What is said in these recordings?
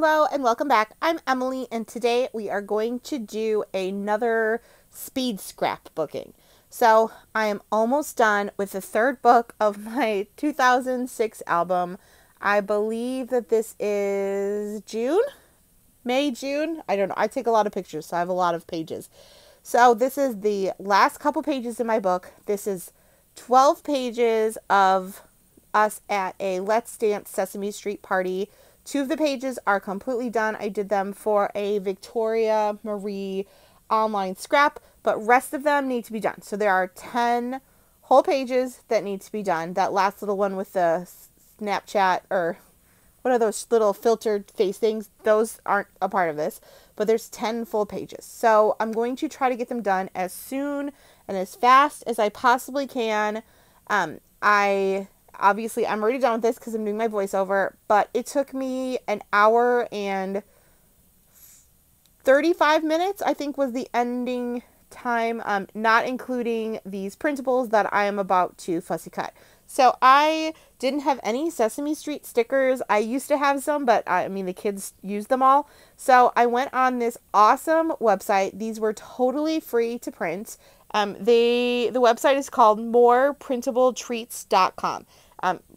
Hello and welcome back. I'm Emily and today we are going to do another speed scrapbooking. So I am almost done with the third book of my 2006 album. I believe that this is June? May, June? I don't know. I take a lot of pictures, so I have a lot of pages. So this is the last couple pages in my book. This is 12 pages of us at a Let's Dance Sesame Street party. 2 of the pages are completely done. I did them for a Victoria Marie online scrap, but rest of them need to be done. So there are 10 whole pages that need to be done. That last little one with the Snapchat, or what are those little filtered face things? Those aren't a part of this, but there's 10 full pages. So I'm going to try to get them done as soon and as fast as I possibly can. I'm already done with this because I'm doing my voiceover, but it took me an hour and 35 minutes, I think, was the ending time, not including these printables that I am about to fussy cut. So I didn't have any Sesame Street stickers. I used to have some, but the kids used them all. So I went on this awesome website. These were totally free to print. The website is called moreprintable.treats.com.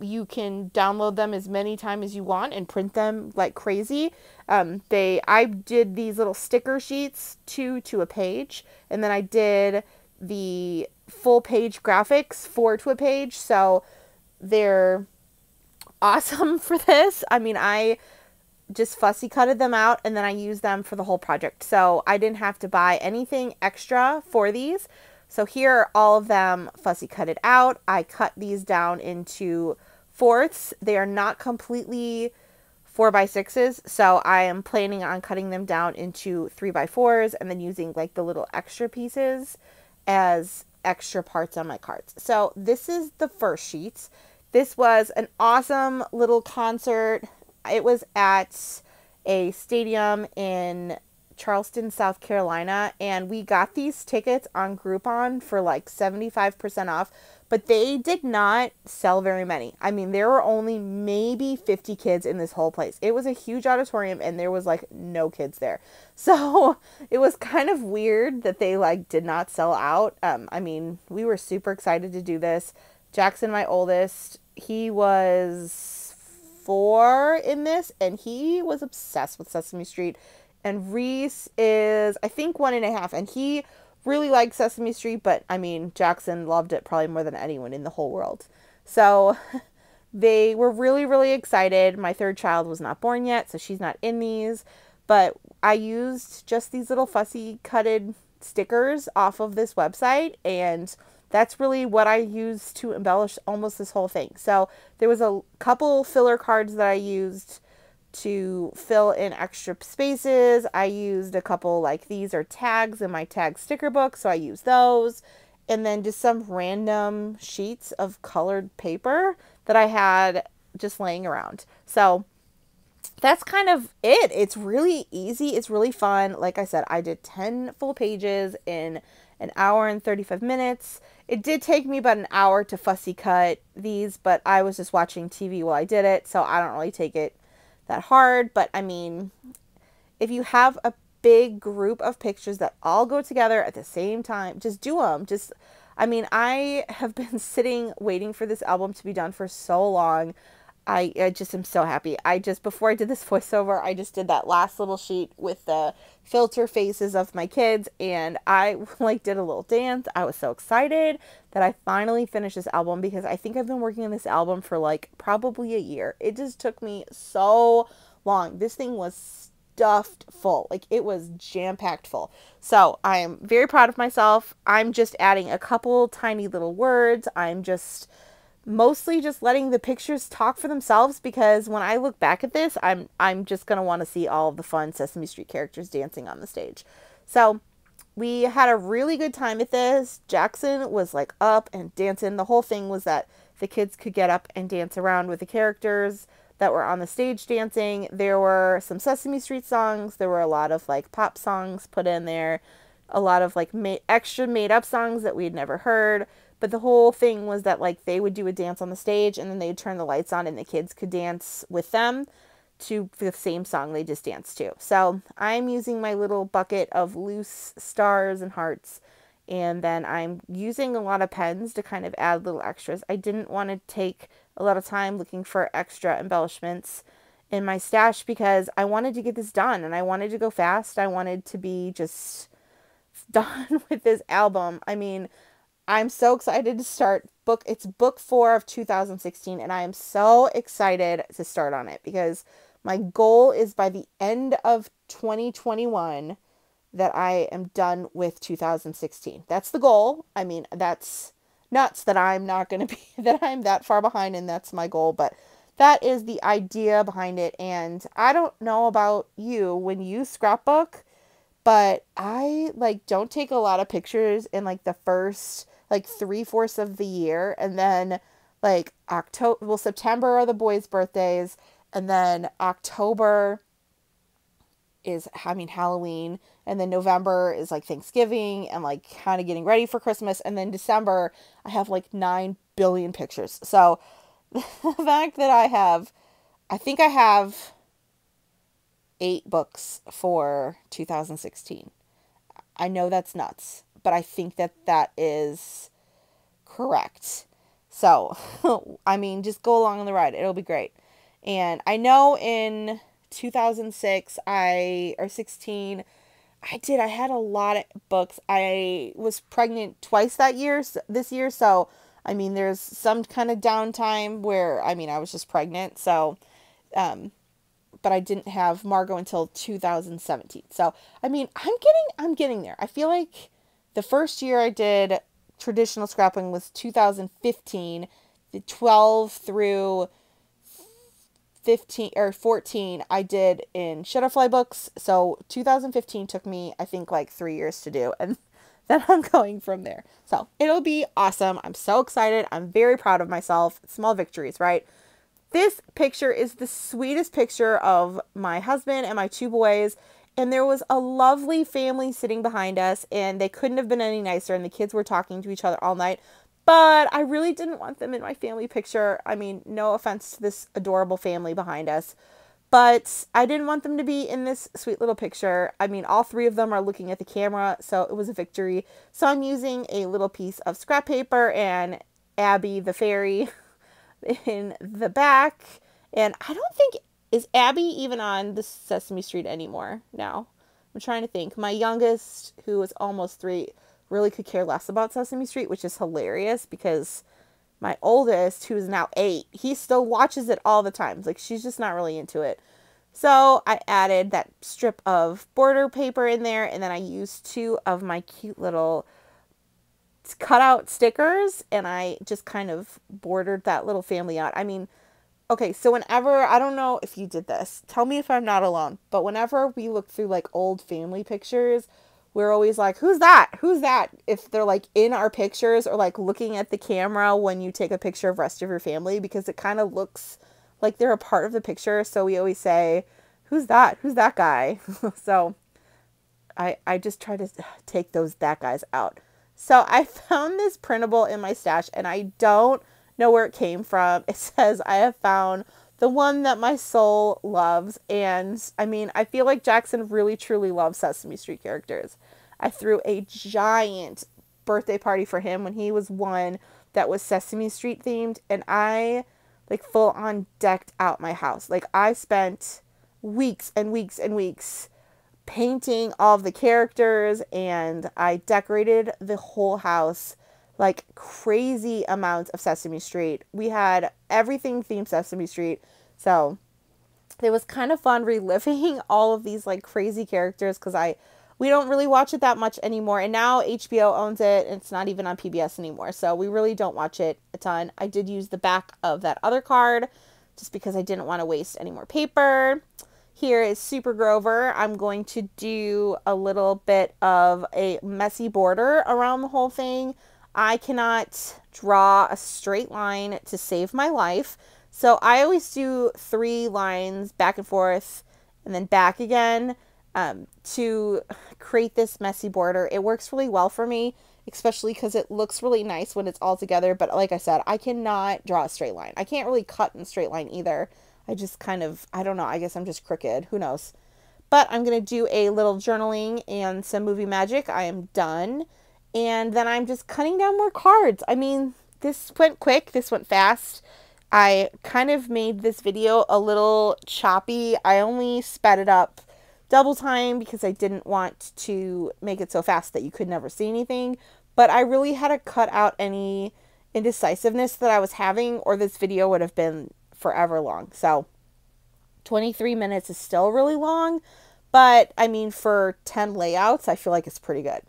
You can download them as many times as you want and print them like crazy. I did these little sticker sheets, 2 to a page, and then I did the full page graphics, 4 to a page. So they're awesome for this. I just fussy cutted them out and then I used them for the whole project. So I didn't have to buy anything extra for these. So here are all of them fussy cutted out. I cut these down into fourths. They are not completely 4x6s, so I am planning on cutting them down into 3x4s and then using like the little extra pieces as extra parts on my cards. So this is the first sheet. This was an awesome little concert. It was at a stadium in Charleston, South Carolina, and we got these tickets on Groupon for like 75% off, but they did not sell very many. There were only maybe 50 kids in this whole place. It was a huge auditorium and there was like no kids there. So it was kind of weird that they like did not sell out. We were super excited to do this. Jackson, my oldest, he was 4 in this and he was obsessed with Sesame Street. And Reese is, I think, 1.5, and he really liked Sesame Street, but, Jackson loved it probably more than anyone in the whole world. So they were really, really excited. My third child was not born yet, so she's not in these, but I used just these little fussy cutted stickers off of this website, and that's really what I used to embellish almost this whole thing. So there was a couple filler cards that I used to fill in extra spaces. I used a couple, like these are tags in my tag sticker book, so I used those, and then just some random sheets of colored paper that I had just laying around. So that's kind of it. It's really easy. It's really fun. Like I said, I did 10 full pages in an hour and 35 minutes. It did take me about an hour to fussy cut these, but I was just watching TV while I did it, so I don't really take it that hard. But if you have a big group of pictures that all go together at the same time, just do them. I have been sitting waiting for this album to be done for so long. I just am so happy. Before I did this voiceover, I just did that last little sheet with the filter faces of my kids, and I did a little dance. I was so excited that I finally finished this album, because I think I've been working on this album for probably a year. It just took me so long. This thing was stuffed full. It was jam-packed full. So I am very proud of myself. I'm just adding a couple tiny little words. I'm just mostly just letting the pictures talk for themselves, because when I look back at this, I'm just going to want to see all of the fun Sesame Street characters dancing on the stage. So we had a really good time at this. Jackson was up and dancing. The whole thing was that the kids could get up and dance around with the characters that were on the stage dancing. There were some Sesame Street songs. There were a lot of pop songs put in there. A lot of extra made up songs that we had never heard. But the whole thing was that they would do a dance on the stage and then they'd turn the lights on and the kids could dance with them. to the same song they just danced to. So I'm using my little bucket of loose stars and hearts, and then I'm using a lot of pens to kind of add little extras. I didn't want to take a lot of time looking for extra embellishments in my stash because I wanted to get this done and I wanted to go fast. I wanted to be just done with this album. I mean, I'm so excited to start it's book 4 of 2016, and I am so excited to start on it because my goal is by the end of 2021 that I am done with 2016. That's the goal. I mean, that's nuts that I'm not going to be, that I'm that far behind, and that's my goal, but that is the idea behind it. And I don't know about you when you scrapbook, but I like don't take a lot of pictures in like the first like 3/4 of the year, and then like September are the boys' birthdays, and then October is Halloween, and then November is like Thanksgiving and like kind of getting ready for Christmas, and then December I have like 9 billion pictures. So the fact that I think I have 8 books for 2016. I know that's nuts, but I think that is correct. So, I mean, just go along on the ride. It'll be great. And I know in 2006, or 16, I had a lot of books. I was pregnant twice this year. So, I mean, there's some kind of downtime where, I mean, I was just pregnant. So, but I didn't have Margot until 2017. So, I mean, I'm getting there. I feel like the first year I did traditional scrapping was 2015. The 12 through 15 or 14 I did in Shutterfly books. So 2015 took me, I think, like 3 years to do, and then I'm going from there. So it'll be awesome. I'm so excited. I'm very proud of myself. Small victories, right? This picture is the sweetest picture of my husband and my 2 boys. And there was a lovely family sitting behind us, and they couldn't have been any nicer, and the kids were talking to each other all night. But I really didn't want them in my family picture. I mean, no offense to this adorable family behind us, but I didn't want them to be in this sweet little picture. I mean, all 3 of them are looking at the camera, so it was a victory. So I'm using a little piece of scrap paper and Abby the fairy in the back. And I don't think, is Abby even on the Sesame Street anymore now? I'm trying to think. My youngest, who is almost 3, really could care less about Sesame Street, which is hilarious because my oldest, who is now 8, he still watches it all the time. Like, she's just not really into it. So I added that strip of border paper in there, and then I used 2 of my cute little cutout stickers, and I just kind of bordered that little family out. I mean, okay, so whenever, I don't know if you did this, tell me if I'm not alone, but whenever we look through like old family pictures, we're always like, who's that? Who's that? If they're like in our pictures or like looking at the camera when you take a picture of the rest of your family, because it kind of looks like they're a part of the picture. So we always say, who's that? Who's that guy? So I just try to take that guys out. So I found this printable in my stash, and I don't know where it came from. It says, I have found the one that my soul loves. And I mean, I feel like Jackson really truly loves Sesame Street characters. I threw a giant birthday party for him when he was 1 that was Sesame Street themed, and I like full on decked out my house. Like, I spent weeks and weeks and weeks painting all of the characters, and I decorated the whole house like crazy amounts of Sesame Street. We had everything themed Sesame Street. So it was kind of fun reliving all of these like crazy characters, because we don't really watch it that much anymore. And now HBO owns it, and it's not even on PBS anymore. So we really don't watch it a ton. I did use the back of that other card just because I didn't want to waste any more paper. Here is Super Grover. I'm going to do a little bit of a messy border around the whole thing. I cannot draw a straight line to save my life. So I always do 3 lines back and forth and then back again to create this messy border. It works really well for me, especially because it looks really nice when it's all together. But like I said, I cannot draw a straight line. I can't really cut in a straight line either. I just kind of, I don't know, I guess I'm just crooked. Who knows? But I'm going to do a little journaling and some movie magic. I am done. And then I'm just cutting down more cards. I mean, this went quick. This went fast. I kind of made this video a little choppy. I only sped it up double time because I didn't want to make it so fast that you could never see anything. But I really had to cut out any indecisiveness that I was having, or this video would have been forever long. So 23 minutes is still really long, but I mean, for 10 layouts, I feel like it's pretty good.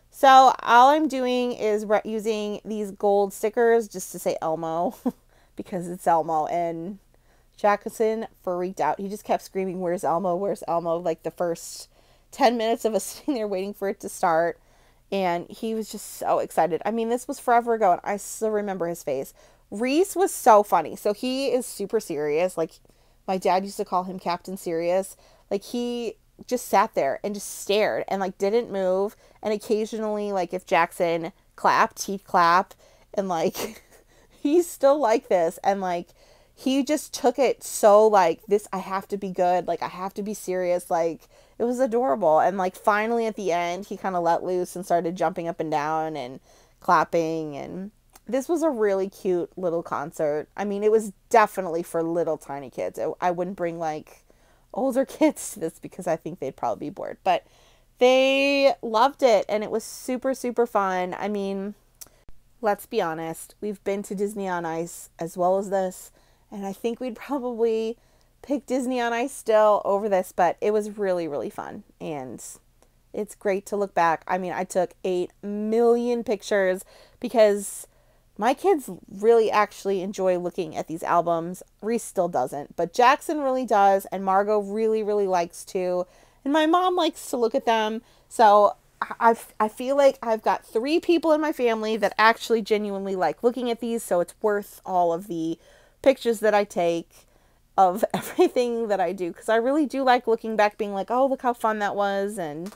So all I'm doing is using these gold stickers just to say Elmo because it's Elmo, and Jackson freaked out. He just kept screaming, "Where's Elmo? Where's Elmo?" Like the first 10 minutes of us sitting there waiting for it to start. And he was just so excited. I mean, this was forever ago, and I still remember his face. Reese was so funny. So he is super serious. Like, my dad used to call him Captain Serious. Like, he just sat there and just stared and, like, didn't move. And occasionally, like, if Jackson clapped, he'd clap. And, like, he's still like this. And, like, he just took it so, like, this, I have to be good. Like, I have to be serious. Like, it was adorable. And, like, finally at the end, he kind of let loose and started jumping up and down and clapping. And this was a really cute little concert. I mean, it was definitely for little tiny kids. I wouldn't bring, like, older kids to this because I think they'd probably be bored. But they loved it, and it was super, super fun. I mean, let's be honest. We've been to Disney on Ice as well as this, and I think we'd probably pick Disney on Ice still over this, but it was really, really fun, and it's great to look back. I mean, I took 8 million pictures because my kids really actually enjoy looking at these albums. Reese still doesn't, but Jackson really does, and Margot really, really likes to, and my mom likes to look at them. So I feel like I've got 3 people in my family that actually genuinely like looking at these, so it's worth all of the pictures that I take of everything that I do, because I really do like looking back being like, oh, look how fun that was, and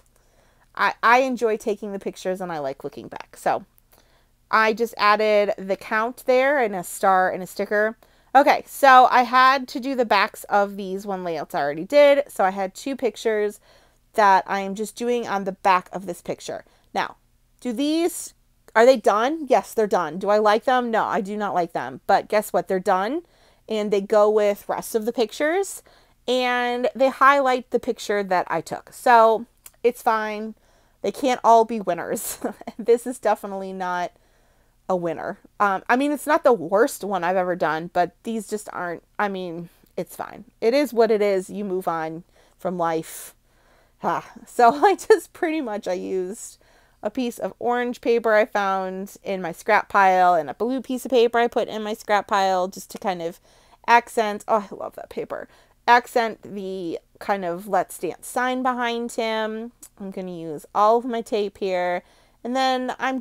I enjoy taking the pictures and I like looking back. So I just added the count there and a star and a sticker. Okay, so I had to do the backs of these one layouts I already did, so I had 2 pictures that I am just doing on the back of this picture. Now, are they done? Yes, they're done. Do I like them? No, I do not like them. But guess what? They're done, and they go with rest of the pictures, and they highlight the picture that I took. So it's fine. They can't all be winners. This is definitely not a winner. I mean, it's not the worst one I've ever done, but these just aren't. I mean, it's fine. It is what it is. You move on from life. So I used a piece of orange paper I found in my scrap pile and a blue piece of paper I put in my scrap pile just to kind of accent. Oh, I love that paper. Accent the kind of Let's Dance sign behind him. I'm going to use all of my tape here. And then I'm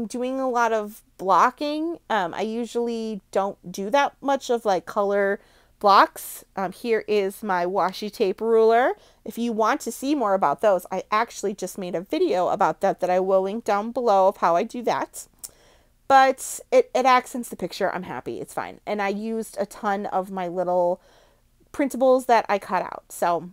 doing a lot of blocking. I usually don't do that much of like color blocks. Here is my washi tape ruler. If you want to see more about those, I actually just made a video about that I will link down below of how I do that. But it accents the picture. I'm happy. It's fine. And I used a ton of my little printables that I cut out. So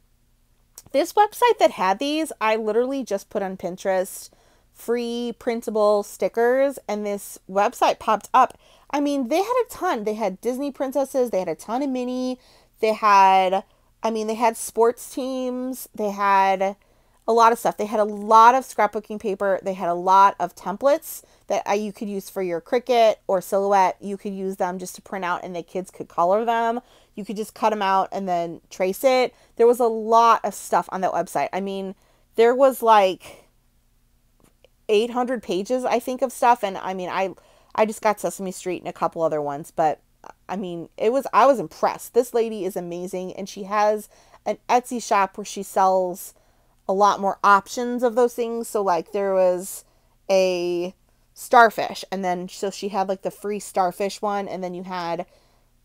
this website that had these, I literally just put on Pinterest, free printable stickers, and this website popped up. I mean, they had a ton. They had Disney princesses. They had a ton of Minnie. They had sports teams. They had a lot of stuff. They had a lot of scrapbooking paper. They had a lot of templates that you could use for your Cricut or Silhouette. You could use them just to print out and the kids could color them. You could just cut them out and then trace it. There was a lot of stuff on that website. I mean, there was like 800 pages, I think, of stuff. And I mean, I just got Sesame Street and a couple other ones, but I mean, I was impressed. This lady is amazing, and she has an Etsy shop where she sells a lot more options of those things. So like there was a starfish, and then so she had like the free starfish one, and then you had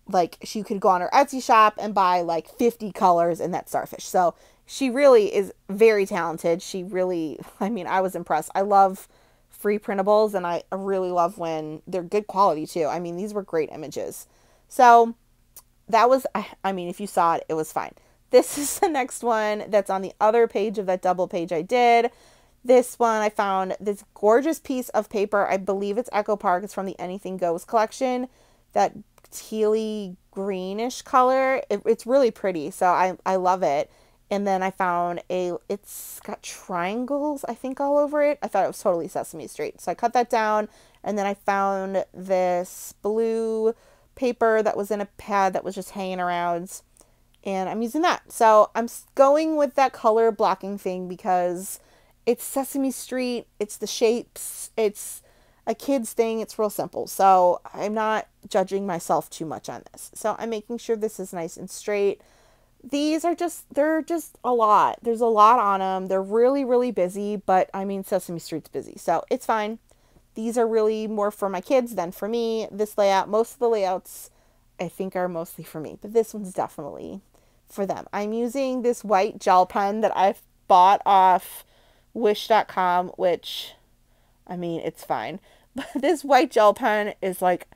like she could go on her Etsy shop and buy like 50 colors in that starfish. So she really is very talented. She really, I mean, I was impressed. I love free printables, and I really love when they're good quality too. I mean, these were great images. So that was, I mean, if you saw it, it was fine. This is the next one that's on the other page of that double page I did. This one, I found this gorgeous piece of paper. I believe it's Echo Park. It's from the Anything Goes collection. That tealy greenish color. It's really pretty. So I love it. And then I found it's got triangles, I think, all over it. I thought it was totally Sesame Street. So I cut that down. And then I found this blue paper that was in a pad that was just hanging around. And I'm using that. So I'm going with that color blocking thing because it's Sesame Street. It's the shapes. It's a kid's thing. It's real simple. So I'm not judging myself too much on this. So I'm making sure this is nice and straight. These are they're just a lot. There's a lot on them. They're really, really busy, but I mean, Sesame Street's busy, so it's fine. These are really more for my kids than for me. This layout, most of the layouts, I think, are mostly for me, but this one's definitely for them. I'm using this white gel pen that I've bought off wish.com, which, I mean, it's fine. But this white gel pen is like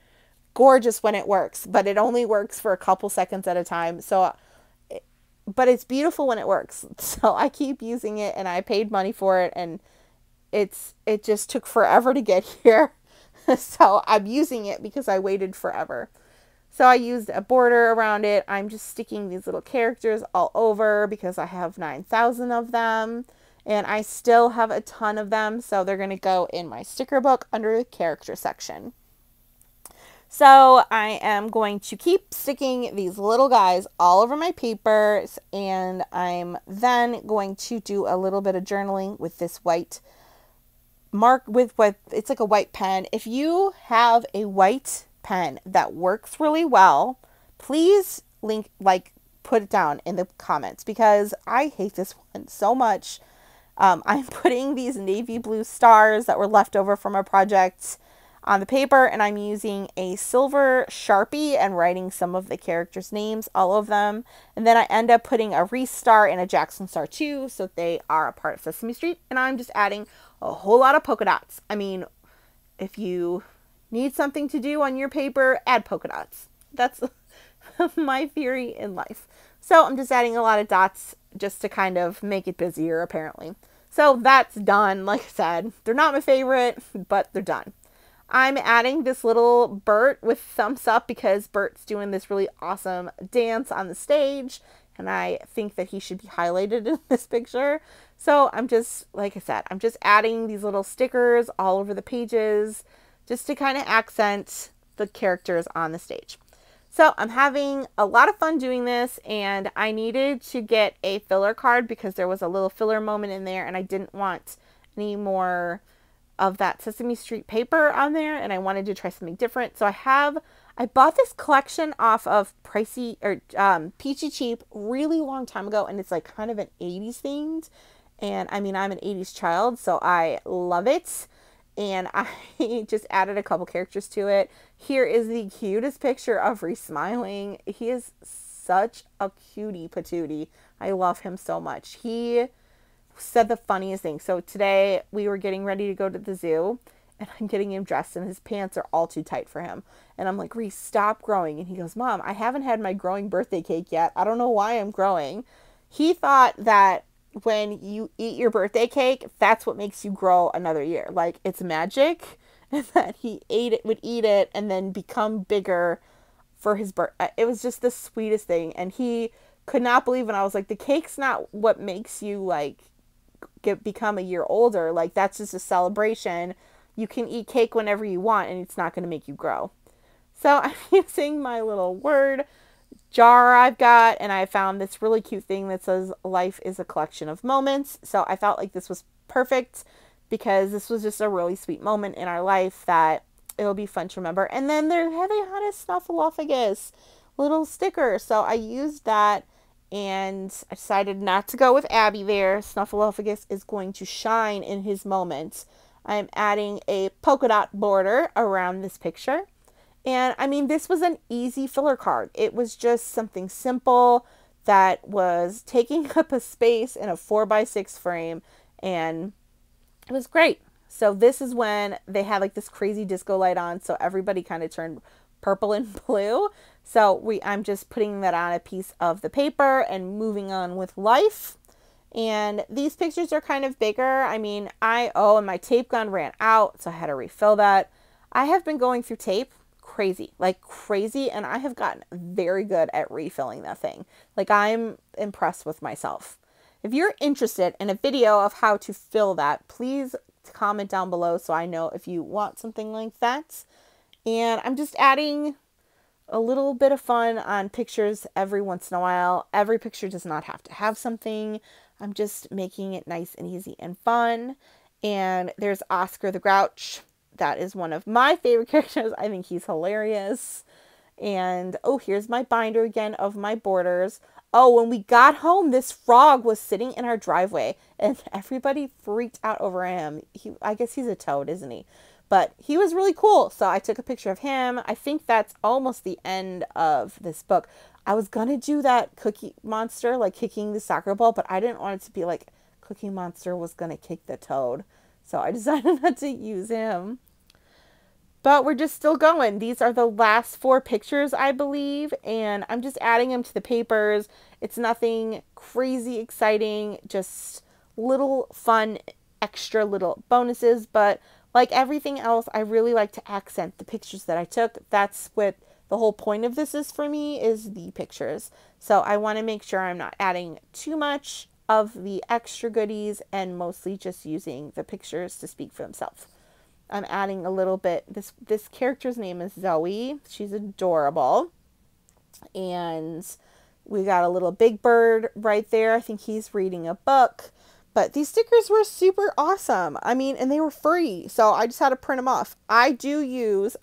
gorgeous when it works, but it only works for a couple seconds at a time. So but it's beautiful when it works. So I keep using it and I paid money for it and it just took forever to get here. So I'm using it because I waited forever. So I used a border around it. I'm just sticking these little characters all over because I have 9,000 of them and I still have a ton of them. So they're going to go in my sticker book under the character section. So I am going to keep sticking these little guys all over my papers, and I'm then going to do a little bit of journaling with this white it's like a white pen. If you have a white pen that works really well, please put it down in the comments because I hate this one so much. I'm putting these navy blue stars that were left over from a project on the paper, and I'm using a silver Sharpie and writing some of the characters' names, all of them. And then I end up putting a Reese star and a Jackson star too, so they are a part of Sesame Street. And I'm just adding a whole lot of polka dots. I mean, if you need something to do on your paper, add polka dots. That's my theory in life. So I'm just adding a lot of dots just to kind of make it busier, apparently. So that's done. Like I said, they're not my favorite, but they're done. I'm adding this little Bert with thumbs up because Bert's doing this really awesome dance on the stage, and I think that he should be highlighted in this picture. So I'm just, like I said, I'm just adding these little stickers all over the pages just to kind of accent the characters on the stage. So I'm having a lot of fun doing this, and I needed to get a filler card because there was a little filler moment in there, and I didn't want any more of that Sesame Street paper on there, and I wanted to try something different. So I bought this collection off of Peachy Cheap really long time ago, and it's like kind of an 80s themed, and I mean, I'm an 80s child, so I love it. And I just added a couple characters to it. Here is the cutest picture of Reese smiling. He is such a cutie patootie. I love him so much. He said the funniest thing. So today we were getting ready to go to the zoo, and I'm getting him dressed, and his pants are all too tight for him. And I'm like, Reese, stop growing. And he goes, Mom, I haven't had my growing birthday cake yet. I don't know why I'm growing. He thought that when you eat your birthday cake, that's what makes you grow another year. Like, it's magic. And that he would eat it and then become bigger for his birthday. It was just the sweetest thing. And he could not believe it. I was like, the cake's not what makes you like become a year older. Like, that's just a celebration. You can eat cake whenever you want, and it's not going to make you grow. So I'm using my little word jar I've got, and I found this really cute thing that says life is a collection of moments. So I felt like this was perfect because this was just a really sweet moment in our life that it'll be fun to remember. And then they had a Snuffleupagus little sticker, so I used that. And I decided not to go with Abby there. Snuffleupagus is going to shine in his moment. I'm adding a polka dot border around this picture. And I mean, this was an easy filler card. It was just something simple that was taking up a space in a 4x6 frame. And it was great. So this is when they had like this crazy disco light on. So everybody kind of turned purple and blue. So I'm just putting that on a piece of the paper and moving on with life. And these pictures are kind of bigger. I mean, and my tape gun ran out, so I had to refill that. I have been going through tape crazy, like crazy, and I have gotten very good at refilling that thing. Like, I'm impressed with myself. If you're interested in a video of how to fill that, please comment down below so I know if you want something like that. And I'm just adding a little bit of fun on pictures every once in a while. Every picture does not have to have something. I'm just making it nice and easy and fun. And there's Oscar the Grouch. That is one of my favorite characters. I think he's hilarious. And, oh, here's my binder again of my borders. Oh, when we got home, this frog was sitting in our driveway, and everybody freaked out over him. I guess he's a toad, isn't he? But he was really cool, so I took a picture of him. I think that's almost the end of this book. I was going to do that Cookie Monster, like kicking the soccer ball, but I didn't want it to be like Cookie Monster was going to kick the toad. So I decided not to use him. But we're just still going. These are the last 4 pictures, I believe, and I'm just adding them to the papers. It's nothing crazy exciting, just little fun, extra little bonuses, but like everything else, I really like to accent the pictures that I took. That's what the whole point of this is for me, is the pictures. So I want to make sure I'm not adding too much of the extra goodies and mostly just using the pictures to speak for themselves. I'm adding a little bit. This character's name is Zoe. She's adorable. And we got a little big bird right there. I think he's reading a book. But these stickers were super awesome. I mean, and they were free. So I just had to print them off. I do use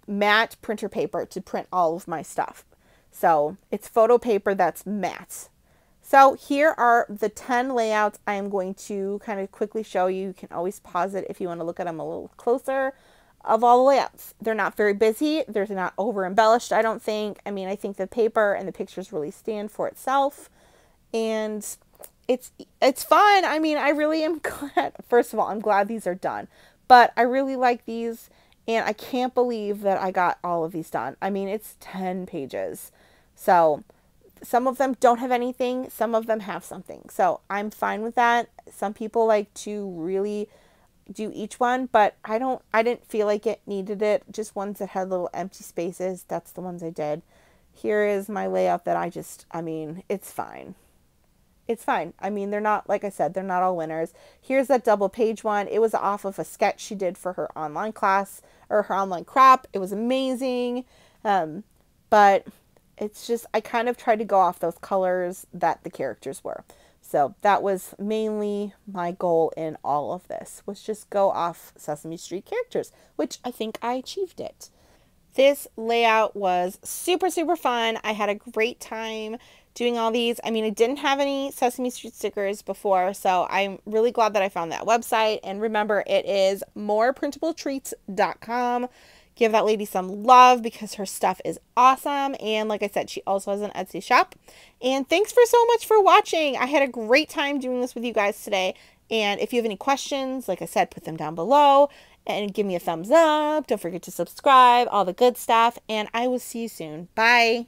matte printer paper to print all of my stuff. So it's photo paper that's matte. So here are the 10 layouts I am going to kind of quickly show you. You can always pause it if you want to look at them a little closer, of all the layouts. They're not very busy. They're not over embellished, I don't think. I mean, I think the paper and the pictures really stand for itself. And it's fun. I mean, I really am glad. First of all, I'm glad these are done. But I really like these, and I can't believe that I got all of these done. I mean, it's 10 pages. So some of them don't have anything, some of them have something. So I'm fine with that. Some people like to really do each one, but I didn't feel like it needed it. Just ones that had little empty spaces, that's the ones I did. Here is my layout that I mean, it's fine. It's fine. I mean, they're not, like I said, they're not all winners. Here's that double page one. It was off of a sketch she did for her online class, or her online crop. It was amazing. But it's just, I kind of tried to go off those colors that the characters were. So that was mainly my goal in all of this, was just go off Sesame Street characters, which I think I achieved it. This layout was super, super fun. I had a great time doing all these. I mean, I didn't have any Sesame Street stickers before, so I'm really glad that I found that website. And remember, it is moreprintabletreats.com. Give that lady some love because her stuff is awesome. And like I said, she also has an Etsy shop. And thanks for so much for watching. I had a great time doing this with you guys today. And if you have any questions, like I said, put them down below and give me a thumbs up. Don't forget to subscribe, all the good stuff. And I will see you soon. Bye.